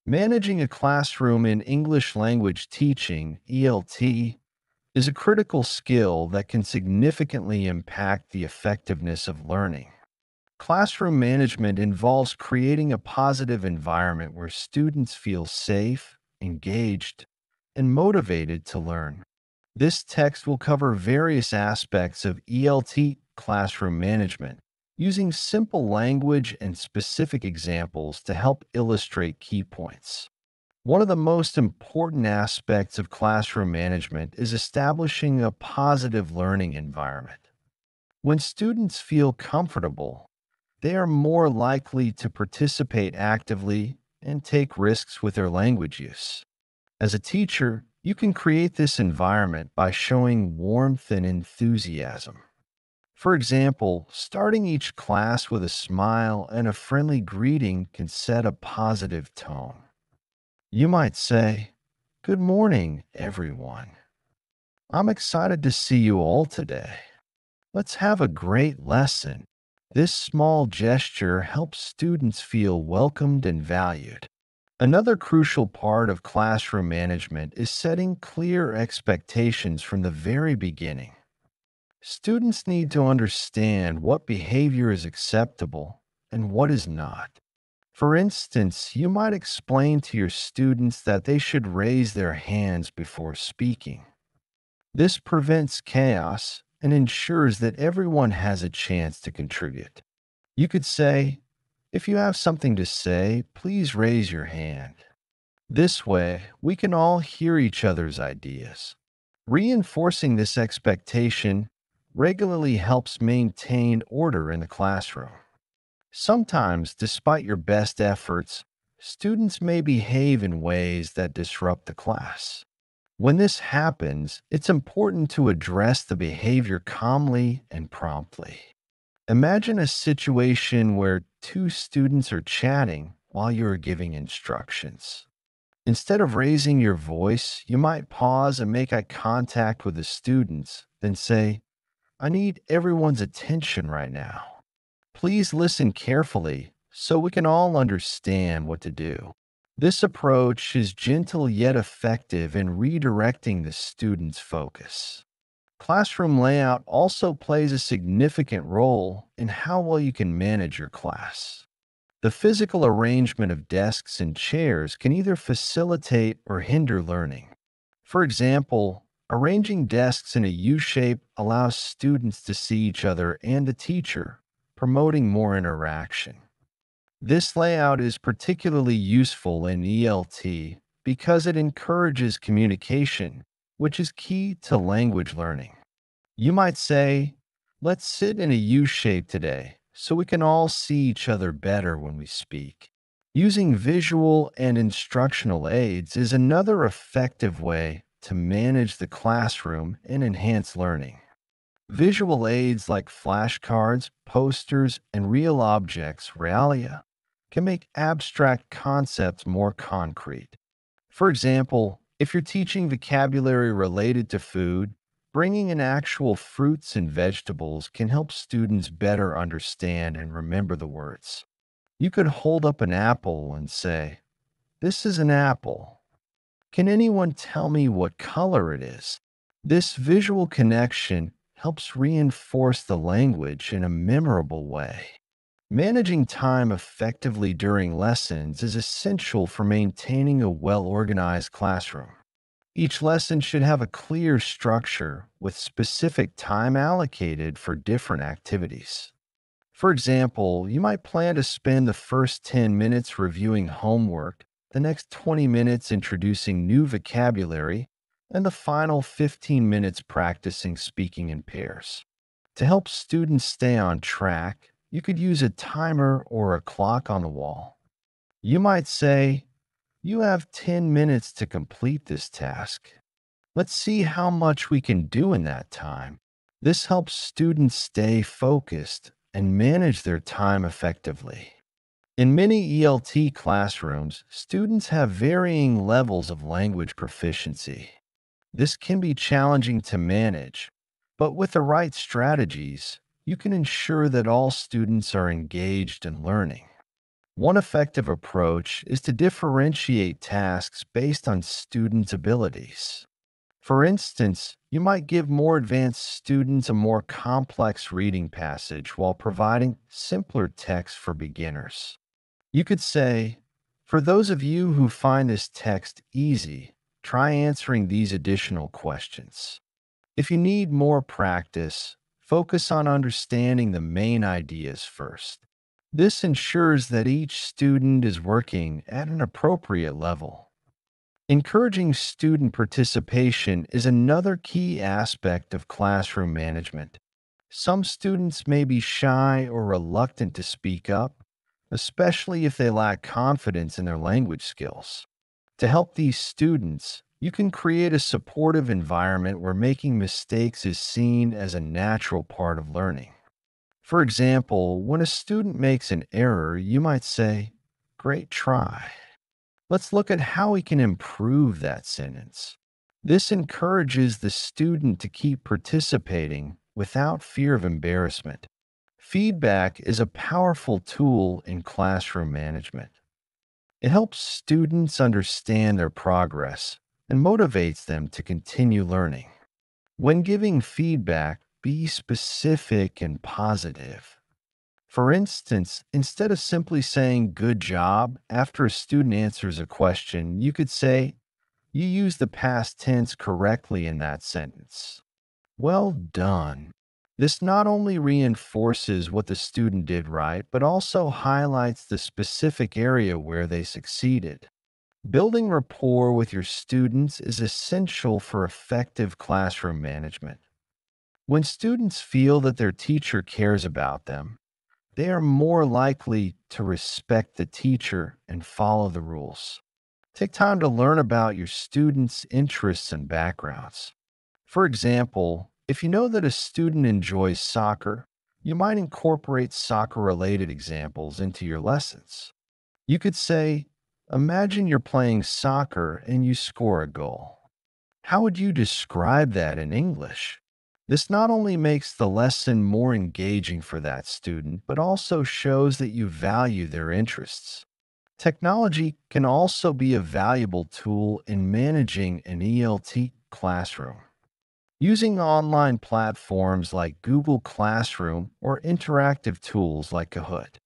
Managing a classroom in English language teaching, ELT, is a critical skill that can significantly impact the effectiveness of learning. Classroom management involves creating a positive environment where students feel safe, engaged, and motivated to learn. This text will cover various aspects of ELT classroom management, using simple language and specific examples to help illustrate key points. One of the most important aspects of classroom management is establishing a positive learning environment. When students feel comfortable, they are more likely to participate actively and take risks with their language use. As a teacher, you can create this environment by showing warmth and enthusiasm. For example, starting each class with a smile and a friendly greeting can set a positive tone. You might say, "Good morning, everyone. I'm excited to see you all today. Let's have a great lesson." This small gesture helps students feel welcomed and valued. Another crucial part of classroom management is setting clear expectations from the very beginning. Students need to understand what behavior is acceptable and what is not. For instance, you might explain to your students that they should raise their hands before speaking. This prevents chaos and ensures that everyone has a chance to contribute. You could say, "If you have something to say, please raise your hand." This way, we can all hear each other's ideas. Reinforcing this expectation regularly helps maintain order in the classroom. Sometimes, despite your best efforts, students may behave in ways that disrupt the class. When this happens, it's important to address the behavior calmly and promptly. Imagine a situation where two students are chatting while you are giving instructions. Instead of raising your voice, you might pause and make eye contact with the students, then say, "I need everyone's attention right now. Please listen carefully so we can all understand what to do." This approach is gentle yet effective in redirecting the student's focus. Classroom layout also plays a significant role in how well you can manage your class. The physical arrangement of desks and chairs can either facilitate or hinder learning. For example, arranging desks in a U shape allows students to see each other and the teacher, promoting more interaction. This layout is particularly useful in ELT because it encourages communication, which is key to language learning. You might say, "Let's sit in a U shape today so we can all see each other better when we speak." Using visual and instructional aids is another effective way to manage the classroom and enhance learning. Visual aids like flashcards, posters, and real objects, realia, can make abstract concepts more concrete. For example, if you're teaching vocabulary related to food, bringing in actual fruits and vegetables can help students better understand and remember the words. You could hold up an apple and say, "This is an apple. Can anyone tell me what color it is?" This visual connection helps reinforce the language in a memorable way. Managing time effectively during lessons is essential for maintaining a well organized classroom. Each lesson should have a clear structure with specific time allocated for different activities. For example, you might plan to spend the first 10 minutes reviewing homework, the next 20 minutes introducing new vocabulary, and the final 15 minutes practicing speaking in pairs. To help students stay on track, you could use a timer or a clock on the wall. You might say, "You have 10 minutes to complete this task. Let's see how much we can do in that time." This helps students stay focused and manage their time effectively. In many ELT classrooms, students have varying levels of language proficiency. This can be challenging to manage, but with the right strategies, you can ensure that all students are engaged in learning. One effective approach is to differentiate tasks based on students' abilities. For instance, you might give more advanced students a more complex reading passage while providing simpler text for beginners. You could say, for those of you who find this text easy, try answering these additional questions. If you need more practice, focus on understanding the main ideas first. This ensures that each student is working at an appropriate level. Encouraging student participation is another key aspect of classroom management. Some students may be shy or reluctant to speak up, especially if they lack confidence in their language skills. To help these students, you can create a supportive environment where making mistakes is seen as a natural part of learning. For example, when a student makes an error, you might say, "Great try. Let's look at how we can improve that sentence." This encourages the student to keep participating without fear of embarrassment. Feedback is a powerful tool in classroom management. It helps students understand their progress and motivates them to continue learning. When giving feedback, be specific and positive. For instance, instead of simply saying "good job" after a student answers a question, you could say, "You used the past tense correctly in that sentence. Well done." This not only reinforces what the student did right, but also highlights the specific area where they succeeded. Building rapport with your students is essential for effective classroom management. When students feel that their teacher cares about them, they are more likely to respect the teacher and follow the rules. Take time to learn about your students' interests and backgrounds. For example, if you know that a student enjoys soccer, you might incorporate soccer related examples into your lessons. You could say, "Imagine you're playing soccer and you score a goal. How would you describe that in English?" This not only makes the lesson more engaging for that student, but also shows that you value their interests. Technology can also be a valuable tool in managing an ELT classroom. Using online platforms like Google Classroom or interactive tools like Kahoot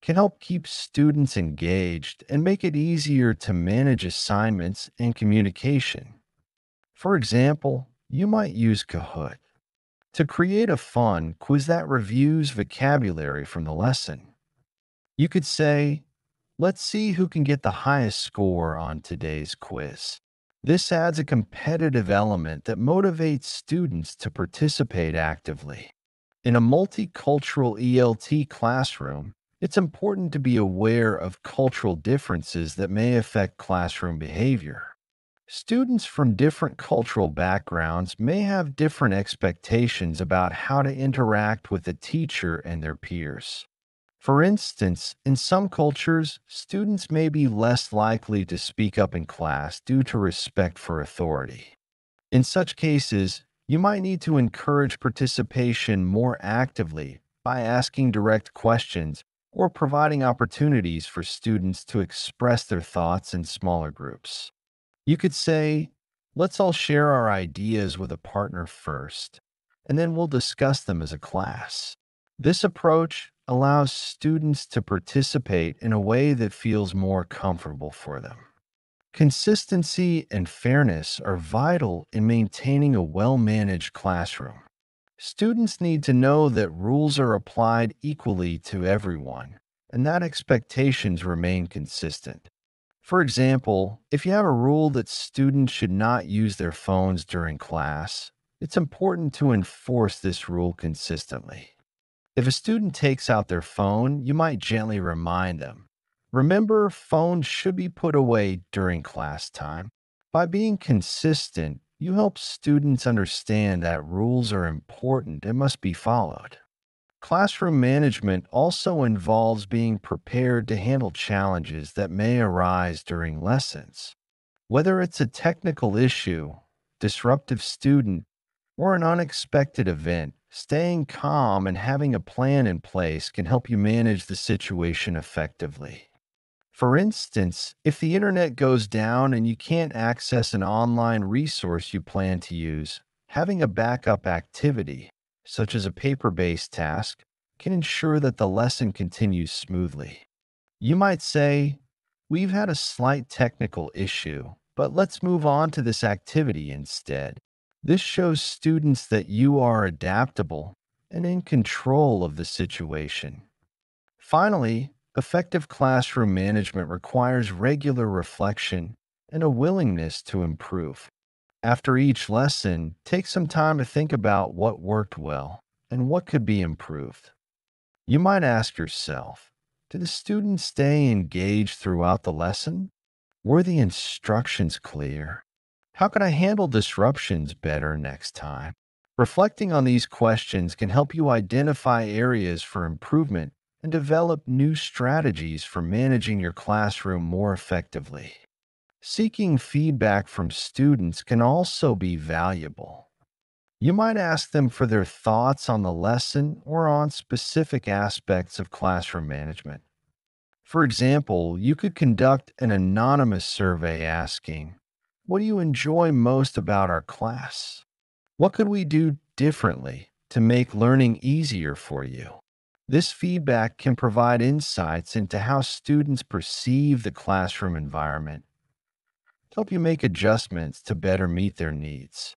can help keep students engaged and make it easier to manage assignments and communication. For example, you might use Kahoot to create a fun quiz that reviews vocabulary from the lesson. You could say, "Let's see who can get the highest score on today's quiz." This adds a competitive element that motivates students to participate actively. In a multicultural ELT classroom, it's important to be aware of cultural differences that may affect classroom behavior. Students from different cultural backgrounds may have different expectations about how to interact with the teacher and their peers. For instance, in some cultures, students may be less likely to speak up in class due to respect for authority. In such cases, you might need to encourage participation more actively by asking direct questions or providing opportunities for students to express their thoughts in smaller groups. You could say, "Let's all share our ideas with a partner first, and then we'll discuss them as a class." This approach allows students to participate in a way that feels more comfortable for them. Consistency and fairness are vital in maintaining a well-managed classroom. Students need to know that rules are applied equally to everyone and that expectations remain consistent. For example, if you have a rule that students should not use their phones during class, it's important to enforce this rule consistently. If a student takes out their phone, you might gently remind them, "Remember, phones should be put away during class time." By being consistent, you help students understand that rules are important and must be followed. Classroom management also involves being prepared to handle challenges that may arise during lessons. Whether it's a technical issue, disruptive student, or an unexpected event, staying calm and having a plan in place can help you manage the situation effectively. For instance, if the internet goes down and you can't access an online resource you plan to use, having a backup activity, such as a paper based task, can ensure that the lesson continues smoothly. You might say, "We've had a slight technical issue, but let's move on to this activity instead." This shows students that you are adaptable and in control of the situation. Finally, effective classroom management requires regular reflection and a willingness to improve. After each lesson, take some time to think about what worked well and what could be improved. You might ask yourself, did the students stay engaged throughout the lesson? Were the instructions clear? How can I handle disruptions better next time? Reflecting on these questions can help you identify areas for improvement and develop new strategies for managing your classroom more effectively. Seeking feedback from students can also be valuable. You might ask them for their thoughts on the lesson or on specific aspects of classroom management. For example, you could conduct an anonymous survey asking, "What do you enjoy most about our class? What could we do differently to make learning easier for you?" This feedback can provide insights into how students perceive the classroom environment, help you make adjustments to better meet their needs.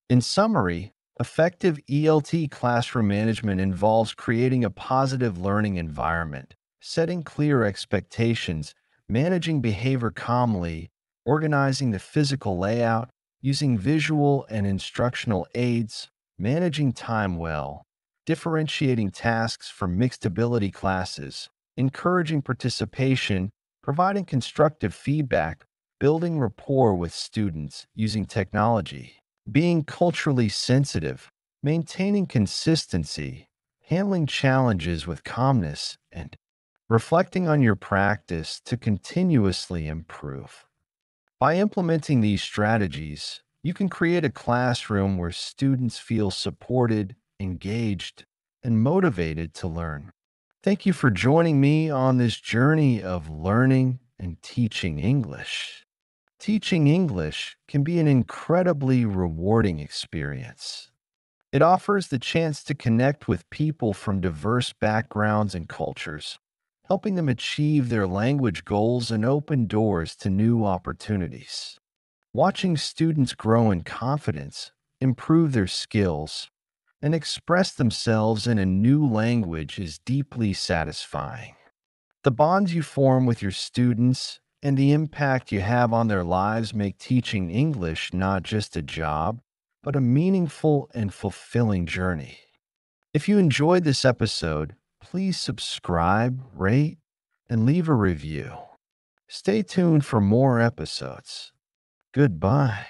In summary, effective ELT classroom management involves creating a positive learning environment, setting clear expectations, managing behavior calmly, organizing the physical layout, using visual and instructional aids, managing time well, differentiating tasks for mixed ability classes, encouraging participation, providing constructive feedback, building rapport with students using technology, being culturally sensitive, maintaining consistency, handling challenges with calmness, and reflecting on your practice to continuously improve. By implementing these strategies, you can create a classroom where students feel supported, engaged, and motivated to learn. Thank you for joining me on this journey of learning and teaching English. Teaching English can be an incredibly rewarding experience. It offers the chance to connect with people from diverse backgrounds and cultures, helping them achieve their language goals and open doors to new opportunities. Watching students grow in confidence, improve their skills, and express themselves in a new language is deeply satisfying. The bonds you form with your students and the impact you have on their lives make teaching English not just a job, but a meaningful and fulfilling journey. If you enjoyed this episode, please subscribe, rate, and leave a review. Stay tuned for more episodes. Goodbye.